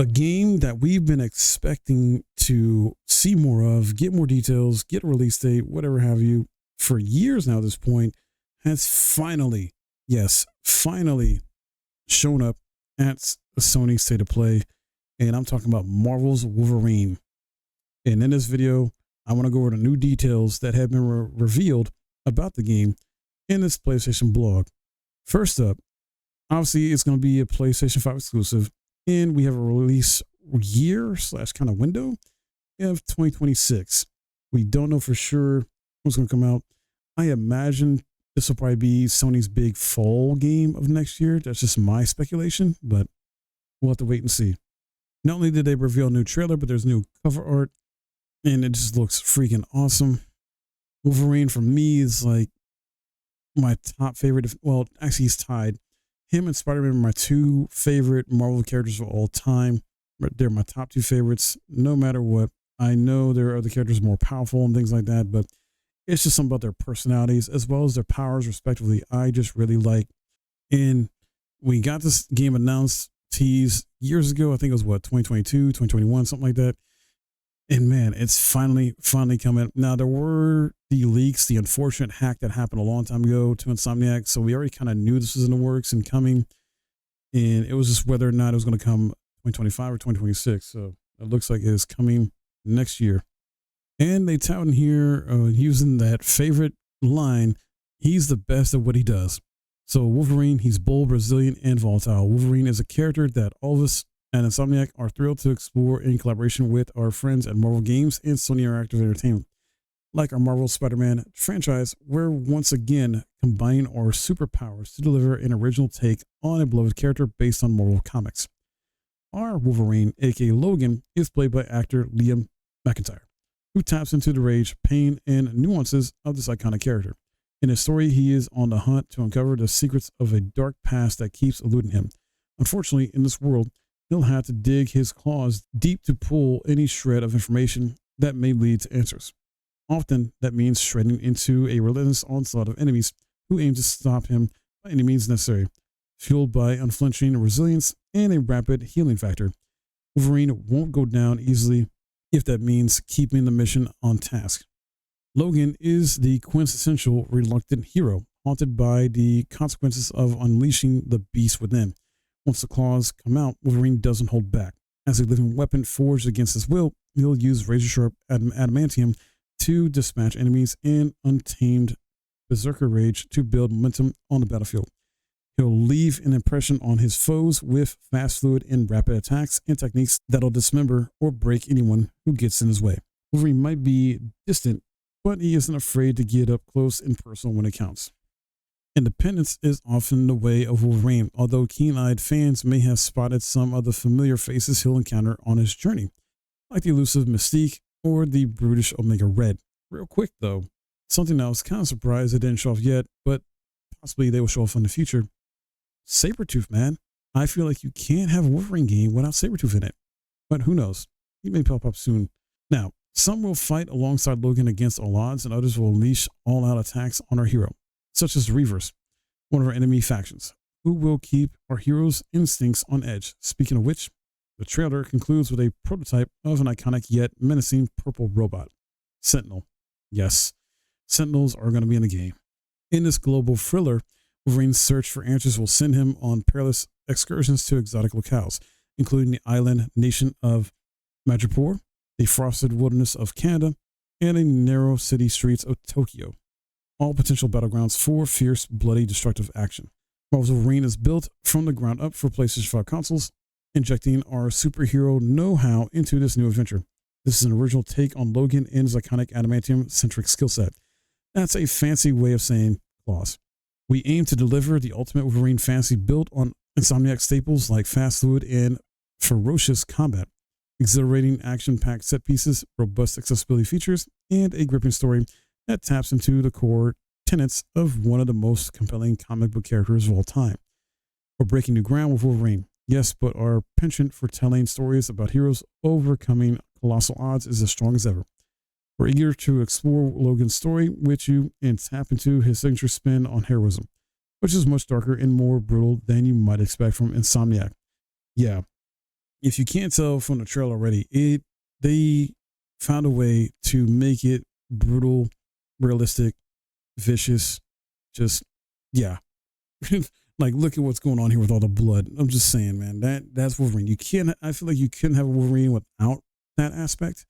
A game that we've been expecting to see more of, get more details, get a release date, whatever have you, for years now at this point, has finally, yes, finally shown up at a Sony State of Play. And I'm talking about Marvel's Wolverine. And in this video, I want to go over the new details that have been revealed about the game in this PlayStation blog. First up, obviously, it's going to be a PlayStation 5 exclusive, and we have a release year / kind of window of 2026. We don't know for sure what's going to come out. I imagine this will probably be Sony's big fall game of next year. That's just my speculation, but we'll have to wait and see. Not only did they reveal a new trailer, but there's new cover art, and it just looks freaking awesome. Wolverine, for me, is like my top favorite. Well, actually, he's tied. Him and Spider-Man are my two favorite Marvel characters of all time. They're my top two favorites, no matter what. I know there are other characters more powerful and things like that, but it's just something about their personalities as well as their powers, respectively. I just really like. And we got this game announced, teased years ago. I think it was 2022, 2021, something like that. And man, it's finally coming. Now, there were the leaks, the unfortunate hack that happened a long time ago to Insomniac. So we already kind of knew this was in the works and coming. And it was just whether or not it was going to come 2025 or 2026. So it looks like it is coming next year. And they tout in here using that favorite line, he's the best at what he does. So Wolverine, he's bold, resilient, and volatile. Wolverine is a character that all of us and Insomniac are thrilled to explore in collaboration with our friends at Marvel Games and Sony Interactive Entertainment. Like our Marvel Spider-Man franchise, we're once again combining our superpowers to deliver an original take on a beloved character based on Marvel Comics. Our Wolverine, aka Logan, is played by actor Liam McIntyre, who taps into the rage, pain, and nuances of this iconic character. In his story, he is on the hunt to uncover the secrets of a dark past that keeps eluding him. Unfortunately, in this world, he'll have to dig his claws deep to pull any shred of information that may lead to answers. Often, that means shredding into a relentless onslaught of enemies who aim to stop him by any means necessary, fueled by unflinching resilience and a rapid healing factor. Wolverine won't go down easily if that means keeping the mission on task. Logan is the quintessential reluctant hero, haunted by the consequences of unleashing the beast within. Once the claws come out, Wolverine doesn't hold back. As a living weapon forged against his will, he'll use razor-sharp adamantium to dispatch enemies and untamed berserker rage to build momentum on the battlefield. He'll leave an impression on his foes with fast, fluid, and rapid attacks and techniques that'll dismember or break anyone who gets in his way. Wolverine might be distant, but he isn't afraid to get up close and personal when it counts. Independence is often the way of Wolverine, although keen-eyed fans may have spotted some of the familiar faces he'll encounter on his journey, like the elusive Mystique or the brutish Omega Red. Real quick though, something I was kind of surprised they didn't show off yet, but possibly they will show off in the future. Sabretooth, man. I feel like you can't have a Wolverine game without Sabretooth in it, but who knows? He may pop up soon. Now, some will fight alongside Logan against all odds, and others will unleash all-out attacks on our hero, such as the Reavers, one of our enemy factions, who will keep our hero's instincts on edge. Speaking of which, the trailer concludes with a prototype of an iconic yet menacing purple robot, Sentinel. Yes, Sentinels are going to be in the game. In this global thriller, Wolverine's search for answers will send him on perilous excursions to exotic locales, including the island nation of Madripoor, the frosted wilderness of Canada, and the narrow city streets of Tokyo. All potential battlegrounds for fierce, bloody, destructive action. Marvel's Wolverine is built from the ground up for PlayStation 5 consoles, injecting our superhero know-how into this new adventure. This is an original take on Logan and his iconic adamantium-centric skill set. That's a fancy way of saying claws. We aim to deliver the ultimate Wolverine fantasy built on Insomniac staples like fast, fluid, and ferocious combat, exhilarating action-packed set pieces, robust accessibility features, and a gripping story that taps into the core tenets of one of the most compelling comic book characters of all time. We're breaking new ground with Wolverine, yes, but our penchant for telling stories about heroes overcoming colossal odds is as strong as ever. We're eager to explore Logan's story with you and tap into his signature spin on heroism, which is much darker and more brutal than you might expect from Insomniac. Yeah, if you can't tell from the trailer already, they found a way to make it brutal, realistic, vicious. Just yeah. Like, look at what's going on here with all the blood. I'm just saying, man, that's Wolverine. You can't. I feel like you couldn't have a Wolverine without that aspect.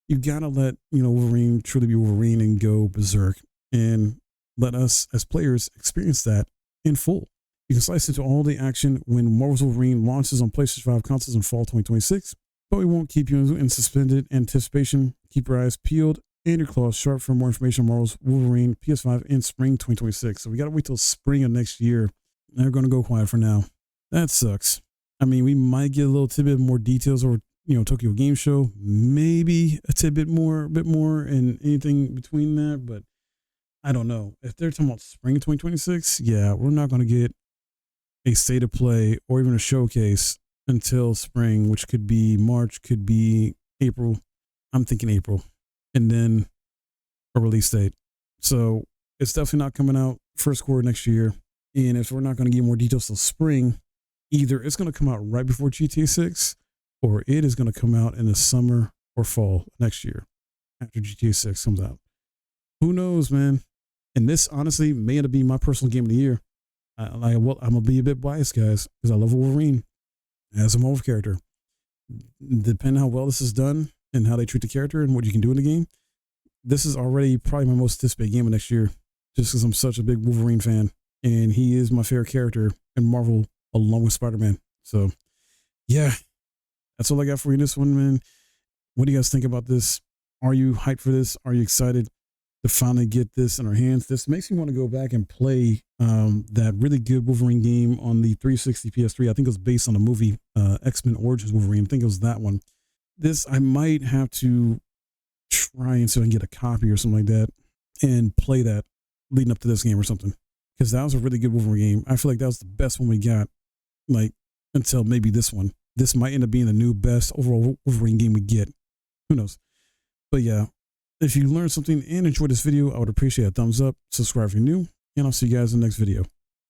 You gotta let Wolverine truly be Wolverine and go berserk, and let us as players experience that in full. You can slice into all the action when Marvel's Wolverine launches on PlayStation 5 consoles in fall 2026, but we won't keep you in suspended anticipation. Keep your eyes peeled and your claws sharp for more information on Marvel's Wolverine PS5 in spring 2026. So we got to wait till spring of next year. They're going to go quiet for now. That sucks. I mean, we might get a little tidbit more details over, Tokyo Game Show, maybe a bit more, and anything between that, but I don't know. If they're talking about spring 2026, yeah, we're not going to get a state of play or even a showcase until spring, which could be March, could be April. I'm thinking April, and then a release date. So it's definitely not coming out first quarter next year. And if we're not going to get more details till spring, either it's going to come out right before GTA 6 or it is going to come out in the summer or fall next year after GTA 6 comes out. Who knows, man? And this honestly may end up being my personal game of the year. I'm going to be a bit biased, guys, because I love Wolverine as a Marvel character. Depending on how well this is done and how they treat the character and what you can do in the game, this is already probably my most anticipated game of next year, just because I'm such a big Wolverine fan. And he is my favorite character in Marvel along with Spider-Man. So, yeah, that's all I got for you in this one, man. What do you guys think about this? Are you hyped for this? Are you excited to finally get this in our hands? This makes me want to go back and play that really good Wolverine game on the 360 PS3. I think it was based on the movie X-Men Origins Wolverine. I think it was that one. This, I might have to try and see if I can get a copy or something like that and play that leading up to this game or something. Because that was a really good Wolverine game. I feel like that was the best one we got, like, until maybe this one. This might end up being the new best overall Wolverine game we get. Who knows? But yeah, if you learned something and enjoyed this video, I would appreciate a thumbs up. Subscribe if you're new, and I'll see you guys in the next video.